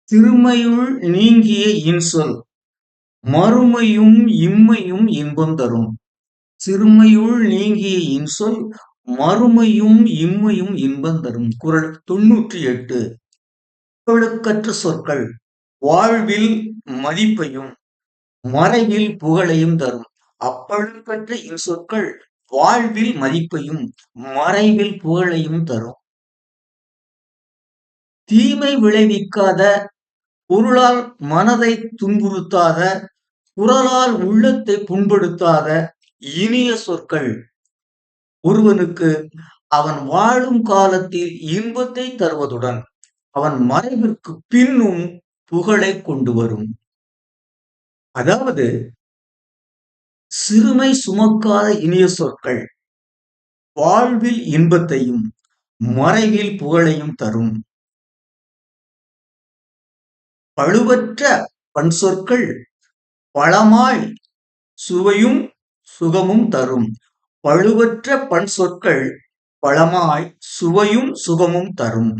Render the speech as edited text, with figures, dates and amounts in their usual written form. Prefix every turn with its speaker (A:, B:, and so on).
A: சிறுமையுள் நீங்கிய இன்சொல் மறுமையும் இம்மையும் இன்பம் தரும். சிறுமையுள் நீங்கிய இன்சொல் மறுமையும் இம்மையும் இன்பம் தரும். குறள் 98. அப்பழுக்கற்ற சொற்கள் வாழ்வில் மதிப்பையும் மறைவில் புகழையும் தரும். அப்பழுக்கற்ற இன்சொற்கள் வாழ்வில் மதிப்பையும் மறைவில் புகழையும் தரும். தீமை விளைவிக்காத, பொருளால் மனதை துன்புறுத்தாத, குரலால் உள்ளத்தை புண்படுத்தாத இனிய சொற்கள் ஒருவனுக்கு அவன் வாழும் காலத்தில் இன்பத்தை தருவதுடன் அவன் மறைவிற்கு பின்னும் புகழை கொண்டு வரும். அதாவது சிறுமை சுமக்காத இனிய சொற்கள் வாழ்வில் இன்பத்தையும் மறைவில் புகழையும் தரும். பழுவற்ற பன்சொற்கள் பழமாய் சுவையும் சுகமும் தரும். பழுவற்ற பன்சொற்கள் பழமாய் சுவையும் சுகமும் தரும்.